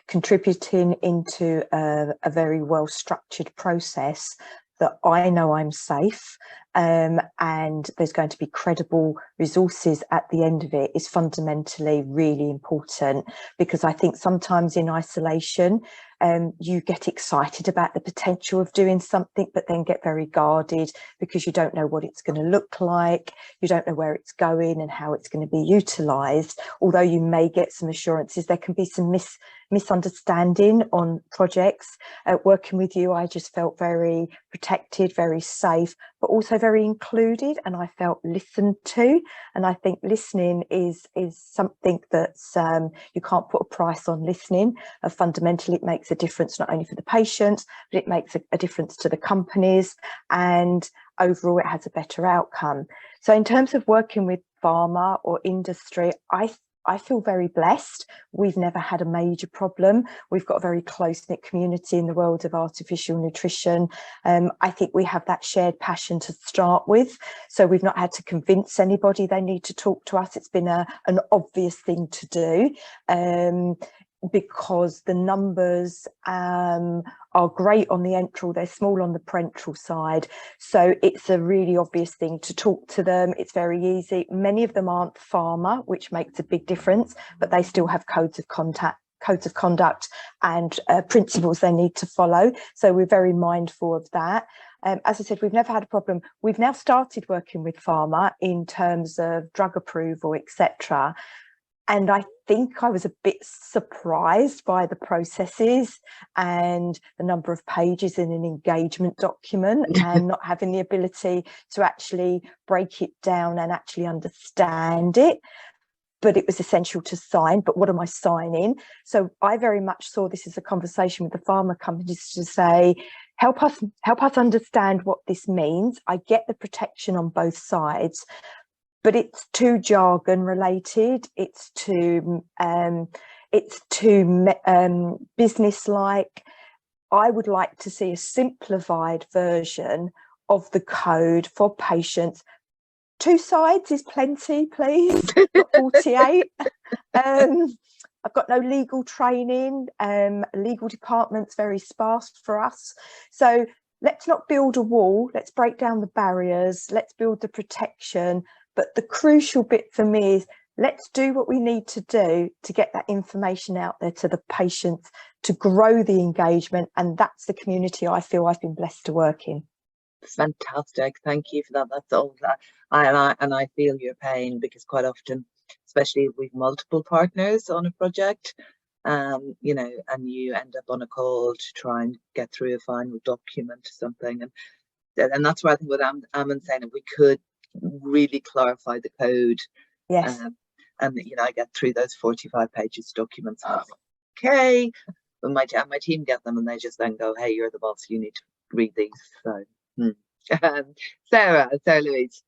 contributing into a very well structured process that I know I'm safe, and there's going to be credible resources at the end of it is fundamentally really important, because I think sometimes in isolation you get excited about the potential of doing something, but then get very guarded because you don't know what it's going to look like, you don't know where it's going and how it's going to be utilised. Although you may get some assurances, there can be some misunderstanding on projects. Working with you, I just felt very protected, very safe, but also very included, and I felt listened to. And I think listening is something that's you can't put a price on listening. Fundamentally, it makes a difference not only for the patients, but it makes a difference to the companies, and overall it has a better outcome. So in terms of working with pharma or industry, I feel very blessed. We've never had a major problem. We've got a very close-knit community in the world of artificial nutrition. I think we have that shared passion to start with. So we've not had to convince anybody they need to talk to us. It's been an obvious thing to do. Because the numbers are great on the enteral, they're small on the parenteral side. So it's a really obvious thing to talk to them. It's very easy. Many of them aren't pharma, which makes a big difference, but they still have codes of conduct and principles they need to follow. So we're very mindful of that. As I said, we've never had a problem. We've now started working with pharma in terms of drug approval, etc. And I think I was a bit surprised by the processes and the number of pages in an engagement document and not having the ability to actually break it down and actually understand it. But it was essential to sign. But what am I signing? So I very much saw this as a conversation with the pharma companies to say, help us understand what this means. I get the protection on both sides, but it's too jargon related. It's too business like. I would like to see a simplified version of the code for patients. 2 sides is plenty, please. Not 48. I've got no legal training. Legal department's very sparse for us. So let's not build a wall. Let's break down the barriers. Let's build the protection. But the crucial bit for me is let's do what we need to do to get that information out there to the patients, to grow the engagement. And that's the community I feel I've been blessed to work in. Fantastic. Thank you for that. That's all that. I feel your pain, because quite often, especially if we've multiple partners on a project, you know, and you end up on a call to try and get through a final document or something. And that's where I think what Aman's saying, if we could really clarify the code. Yes. And you know, I get through those 45 pages documents and I was like, okay, but my team get them and they just then go, hey, you're the boss, you need to read these. So Sarah Louise.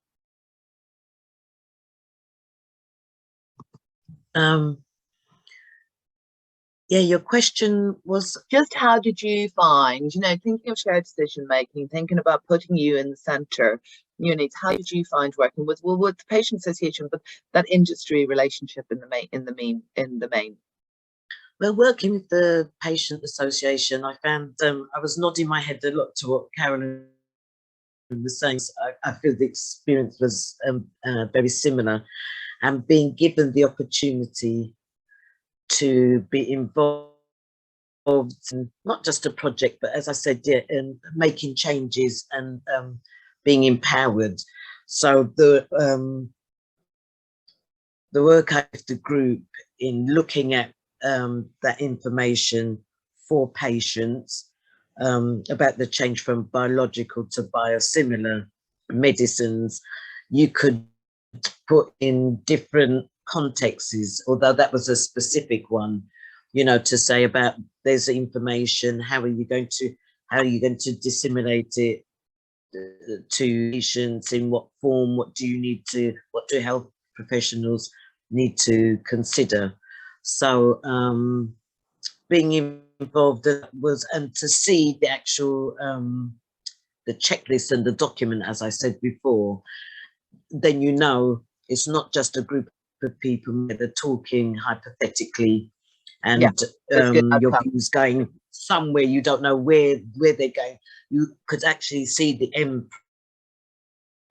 Yeah, your question was just how did you find, you know, thinking of shared decision making, thinking about putting you in the centre, your needs, how did you find working with the patient association, but that industry relationship in the main? Well, working with the patient association, I found I was nodding my head a lot to what Carolyn was saying. So I feel the experience was very similar, and being given the opportunity to be involved in not just a project, but as I said, yeah, in making changes and being empowered. So the work of the group in looking at that information for patients about the change from biological to biosimilar medicines, you could put in different contexts, although that was a specific one, you know, to say about there's information, how are you going to disseminate it to patients, in what form, what do health professionals need to consider. So being involved was, and to see the actual the checklist and the document, as I said before, then you know it's not just a group of people that are talking hypothetically, and your views going somewhere you don't know where they're going. You could actually see the end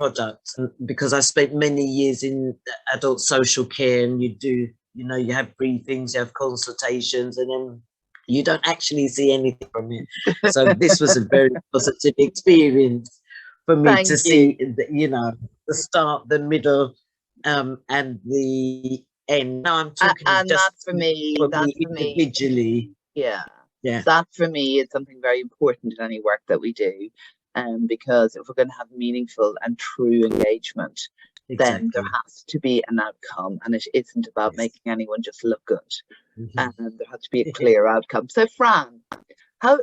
product, because I spent many years in adult social care, and you have briefings, you have consultations, and then you don't actually see anything from it. So this was a very positive experience for me to see, the start, the middle, and the end. Now I'm talking and just that's for me. That's for me. Individually. Yeah. Yeah. That for me is something very important in any work that we do. Because if we're going to have meaningful and true engagement, then there has to be an outcome, and it isn't about making anyone just look good. And there has to be a clear outcome. So Fran, how,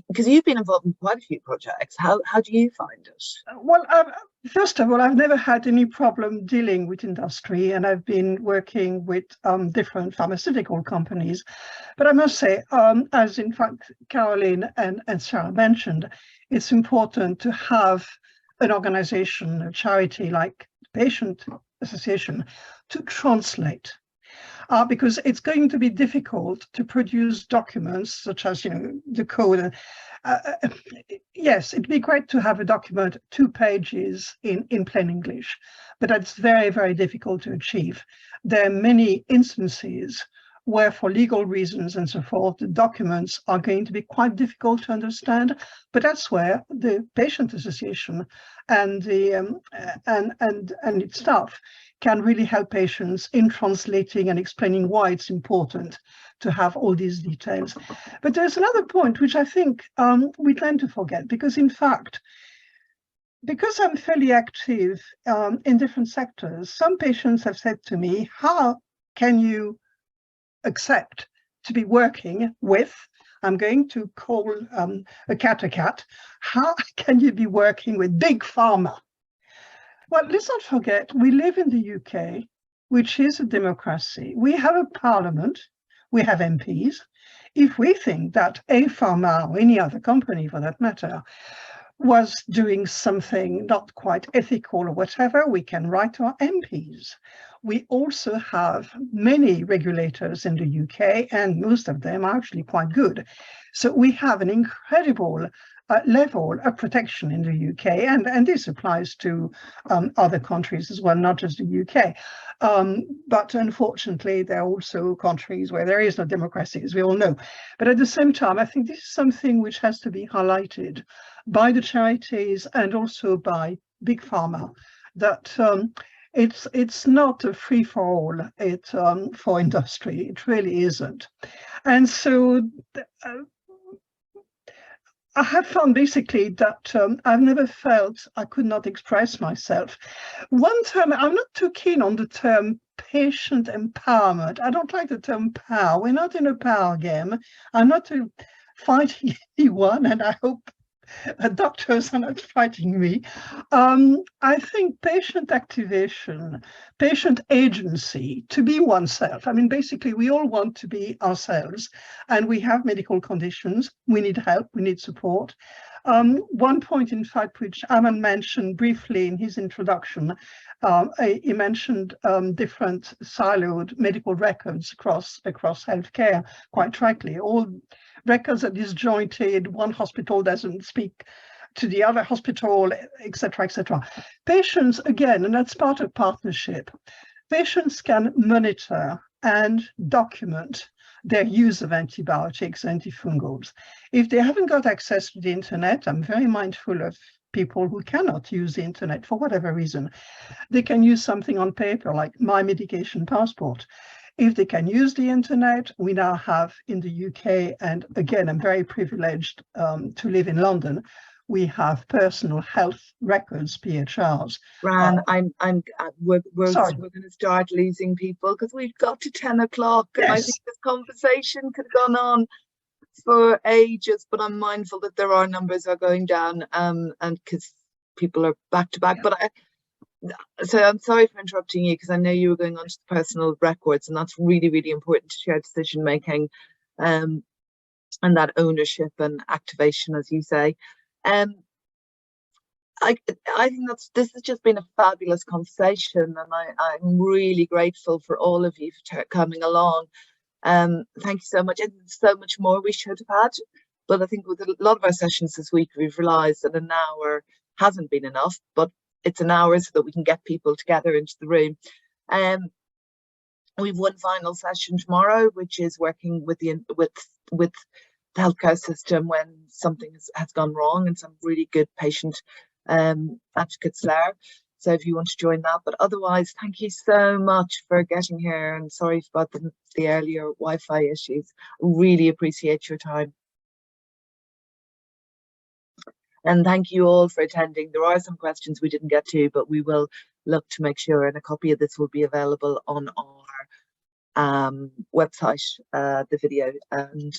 because you've been involved in quite a few projects, how do you find it? Well, first of all, I've never had any problem dealing with industry, and I've been working with different pharmaceutical companies. But I must say, as in fact Caroline and Sarah mentioned, it's important to have an organization, a charity like Patient Association, to translate. Because it's going to be difficult to produce documents such as, the code. Yes, it'd be great to have a document 2 pages in plain English, but that's very, very difficult to achieve. There are many instances where, for legal reasons and so forth, the documents are going to be quite difficult to understand. But that's where the Patient Association and the and its staff can really help patients in translating and explaining why it's important to have all these details. But there's another point which I think we tend to forget, because in fact, because I'm fairly active in different sectors, some patients have said to me, how can you accept to be working with, I'm going to call a cat, how can you be working with big pharma? Well, let's not forget, we live in the UK, which is a democracy. We have a parliament, we have MPs. If we think that a pharma, or any other company for that matter, was doing something not quite ethical or whatever, we can write to our MPs. We also have many regulators in the UK, and most of them are actually quite good. So we have an incredible level of protection in the UK, and this applies to other countries as well, not just the UK. But unfortunately, there are also countries where there is no democracy, as we all know. But at the same time, I think this is something which has to be highlighted by the charities and also by Big Pharma, that it's not a free-for-all for industry. It really isn't. And so I have found basically that I've never felt I could not express myself. One term, I'm not too keen on the term patient empowerment. I don't like the term power. We're not in a power game. I'm not fighting anyone, and I hope doctors are not fighting me. I think patient activation, patient agency, to be oneself. I mean, basically, we all want to be ourselves, and we have medical conditions. We need help, we need support. One point, in fact, which Aman mentioned briefly in his introduction, he mentioned different siloed medical records across healthcare, quite frankly. All records are disjointed, one hospital doesn't speak to the other hospital, etc., etc. Patients, again, and that's part of partnership, patients can monitor and document their use of antibiotics, antifungals. If they haven't got access to the internet, I'm very mindful of people who cannot use the internet for whatever reason. They can use something on paper like My Medication Passport. If they can use the internet, we now have in the UK, and again, I'm very privileged to live in London, we have personal health records, PHRs. Fran, we're going to start losing people because we've got to 10 o'clock, and I think this conversation could have gone on for ages, but I'm mindful that there are numbers are going down, and because people are back to back. But so I'm sorry for interrupting you, because I know you were going on to the personal records, and that's really, really important to shared decision making, and that ownership and activation, as you say. I think this has just been a fabulous conversation, and I'm really grateful for all of you for coming along. Thank you so much. And there's so much more we should have had, but I think with a lot of our sessions this week, we've realized that an hour hasn't been enough, but it's an hour so that we can get people together into the room. We've one final session tomorrow, which is working with the healthcare system when something has gone wrong, and some really good patient advocates there. So if you want to join that, but otherwise, thank you so much for getting here, and sorry about the earlier Wi-Fi issues. Really appreciate your time. And thank you all for attending. There are some questions we didn't get to, but we will look to make sure, and a copy of this will be available on our website, the video, and